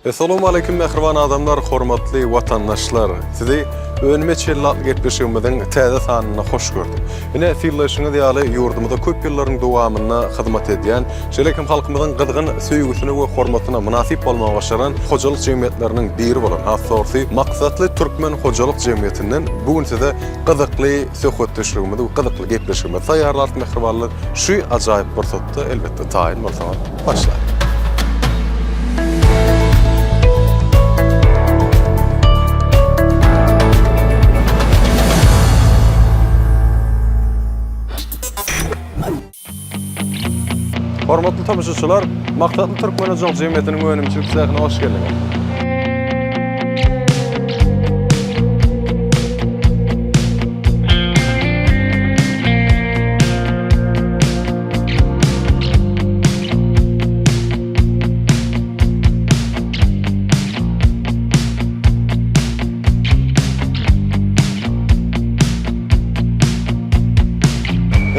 Assalamu alaykum mehriban adamlar, hormatly watandaşlar. Sizi önüme çellatlı getmişimizin täze sanyna hoş gördüm. Ine fiillaşyňyz ýaly ýurdumyzda köp ýyllaryň dowamyna hyzmat edýän, şelekim halkymyzyň gyzgyn söýgüsine we hormatyna munasip bolmagy başaran hojalyk jemgyýetleriniň biri bolan Hassorsi maksatly Türkmen hojalyk jemgyýetinden bugün size gyzykly söhbetleşigimizi we gyzykly gepleşigimizi taýýarladyk mehribanlar. Şu ajaýyp fursatda elbetde taýin bolsa başlaýar. Hormatly tamaşaçylar, maksatly Türkmen hojalyk jemgyýetiniň önümçilik sähine hoş geldiňiz.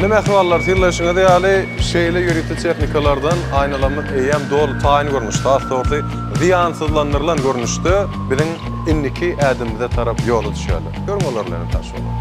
Mehribanlar, fiillaşyňyz ýaly şeýle ýöretme technikalardan aýnalanmak eýem dol taýyn görnüşde, hassorty ziýansyzlandyrylan görnüşde biziň indiki ädimimize tarap ýoly düşýärler. Görüňler bilen taşýarlar.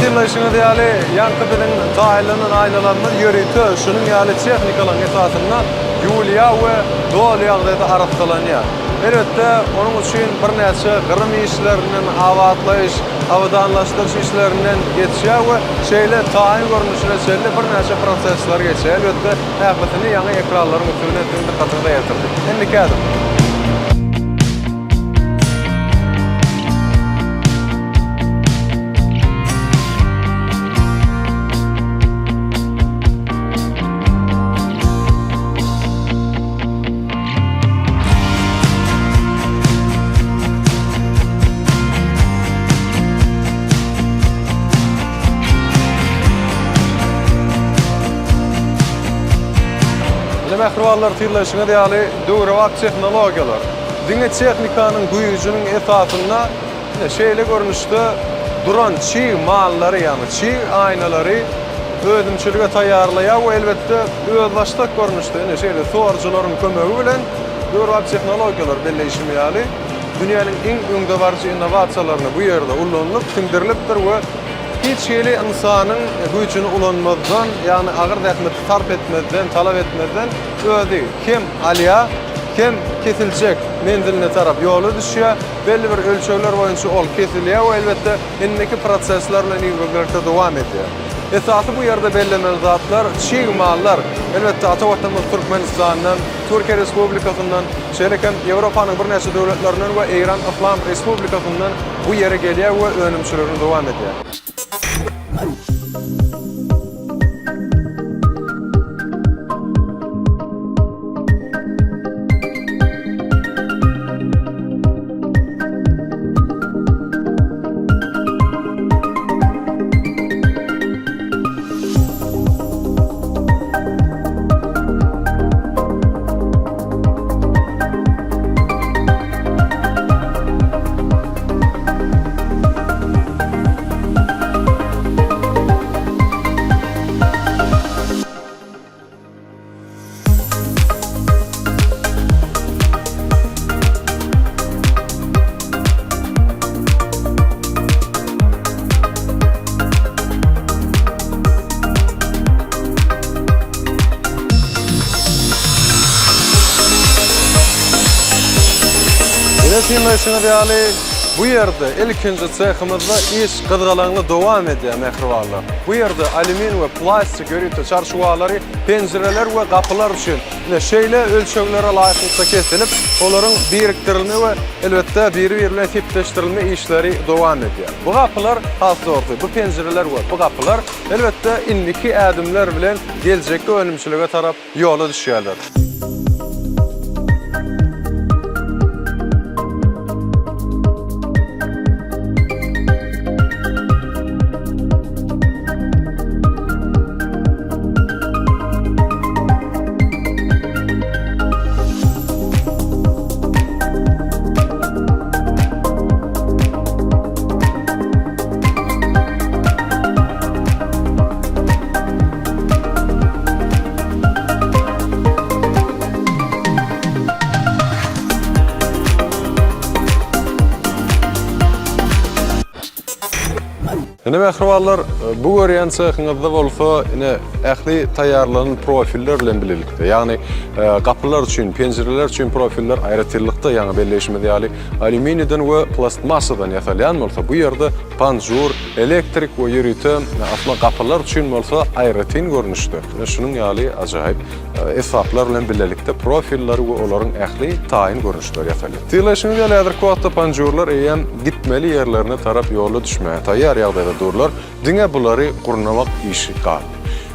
Fiillaşyňyz ýaly ýanky bilen taýlanan aýnalanma ýöretme şunyň ýaly technikalaryň esasynda ýulia we dol ýagdaýda aratlanýar. Elbetde onuň üçin bir näçe gyrym işlerinden awatlaýyş, awdanlaşdyryş işlerinden geçýär we şeýle taýyn görnüşine şeýle bir näçe prosesler geçýär. Elbetde häzirde ýaňy ekranlaryň üstüne dikkatinizi ýetirdik. Endi kädim. Mehribanlar, fiillaşyňyz ýaly döwrewak tehnologiýalar. Diňe technikanyň güýjüniň esasynda şeýle görnüşde duran çiğ mallary, ýani çiğ aýnalary özümçilige taýýarlaýar we elbetde özbaşdak görnüşde şeýle sorjularyň kömegi bilen döwrewak tehnologiýalar belleşimi ýaly dünýäniň iň öňde barjy innowasiýalaryny bu ýerde ulanyp, sindirilipdir we hiç şeyli insanın gücünü ulanmadan, yani ağır zahmeti sarf etmeden, talep etmeden ödü. Kim alya, kim kesilecek menziline taraf yolu düşüyor. Belli bir ölçüler boyunca ol kesiliyor ve elbette indiki proseslerle birlikte devam ediyor. Esası bu yerde belirlenen zatlar, çiğ mallar, elbette Atawatanymyz Türkmenistan'dan, Türkiye Respublikasından, şeýlekem Ýewropanyň bir näçe döwletlerinden we Eýran Islam Respublikasından bu ýere gelýär we önümçiligini dowam edýär. Fiillaşyňyz ýaly Bu yerde ilkinci sehimizde iş qıdgalanlı devam ediyor mehrivallar. Bu yerde alümin ve plastik görüntü çarşıvaları, pencereler ve kapılar için şeyle ölçeklere layıklıkta kesilip, onların biriktirilme ve elbette birbirine tipleştirilme işleri devam ediyor. Bu kapılar hasta ortaya, bu pencereler ve bu kapılar elbette indiki adımlar bilen gelecekte önümçülüğe taraf yola düşüyorlar. Ine mehrivallar, bu görýän sehingizde bolsa, ine ähli taýýarlanan profiller bilen bilelikde. Ýagny kapılar üçin, pencereler üçin profiller aýratylykda, ýa-ni belleşme diýeli alüminiýden we plastmasadan ýasalýan bolsa, bu ýerde panjur, elektrik we ýürütüm, asma kapılar üçin bolsa aýratyn görnüşde. Şunuň ýaly ajaýyp esaplar bilen bilelikde profiller we olaryň ähli taýin görnüşleri ýasalýar. Tiýleşme diýeli häzirki wagtda panjurlar eýen gitmeli ýerlerine tarap ýola düşmäge taýýar ýagdaýda durlar. Diňe bulary gurnamak işi gal.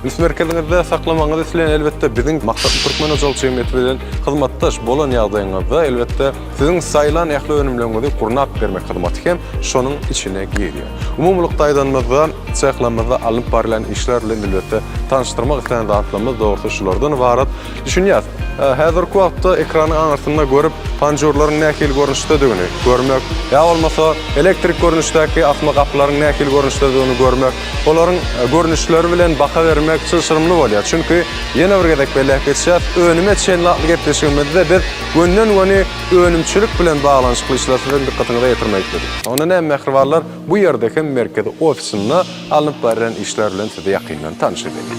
Biz merkezingizde saklamaňyz isleýän elbetde biziň maksatly Türkmen Ojal Cemiyeti bilen hyzmatdaş bolan ýagdaýyňyzda elbetde siziň saýlan ähli önümleňizi gurnap bermek hyzmaty hem şonuň içine girýär. Umumlyk taýdanmazda, çäklenmezde alyp barilen işler bilen elbetde tanıştyrmak isleýän zatlarymyz dogry şulardan ibarat. Düşünýäs, häzirki wagtda ekranyň aňartynda görüp panjurlaryň nähili görnüşdedigini görmek, ýa bolmasa elektrik görnüşdäki asma kapylaryň nähili görnüşdedigini görmek, olaryň görnüşleri bilen baka bermek çylşyrymly bolýar. Çünki ýene bir gezek belläp geçýär, önüme çenlakly gepleşigimizde biz gönden-göni önümçülük bilen baglanşykly işlerden dikkatiňizi ýetirmekdir. Onuň hem mehrivallar bu ýerdeki merkez ofisinde alyp barilen işler bilen sizi ýakyndan tanış edelim.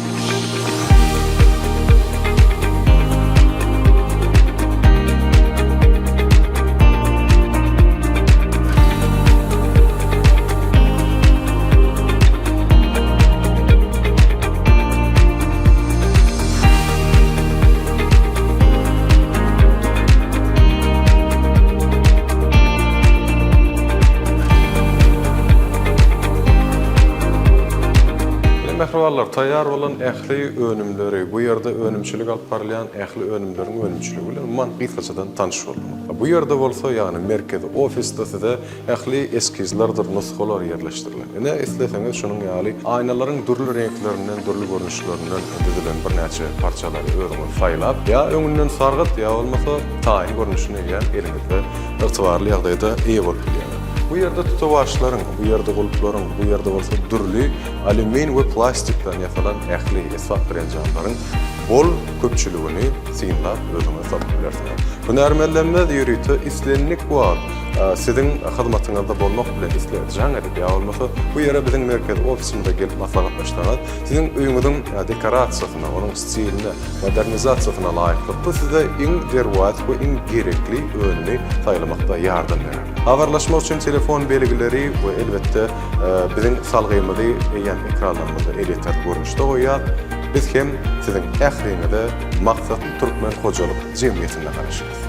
Mehrivallar, taýýar bolan ähli önümleri, bu ýerde önümçilik alyp barylýan ähli önümleriň önümçiligi bilen man gysgaçadan tanış boldum. Bu ýerde bolsa, ýagny merkez ofisde size ähli eskizlerdir, nusxalar ýerleşdirilir. Ine isleseňiz şonuň ýaly aýnalaryň durly renklerinden, durly görnüşlerinden dizilen bir näçe parçalary özüňiz saýlap, ýa öňünden sargyt, ýa bolmasa taýin görnüşine ýa elinizde ygtybarly ýagdaýda eýe bolup bilýär. Bu yerde tutavaşların, bu yerde gulupların, bu yerde bolsa dürlü alümin ve plastikten yasalan ähli esap bilenjanlaryň bol köpçüligini siňlap özüňiz tapyp bilersiniz. Bu närmelenme ýürüti islenlik bar. Siziň hyzmatyňyzda bolmak bilen isleýän edip, ýa bolmasa bu ýere biziň merkez ofisinde gelip maslahat başlanat. Siziň öýüňiziň dekorasiýasyna, onuň stiline, modernizasiýasyna laýykly size iň derwat we iň gerekli öňüni saýlamakda ýardam berer. Habarlaşmak üçin telefon belgileri we elbette biziň salgymyzy ýa-ni ekranlarymyzda eleter görnüşde goýýar. Biz hem siziň ähliňizde maksatly Türkmen Hojalyk Jemgyýetine garaşypyz.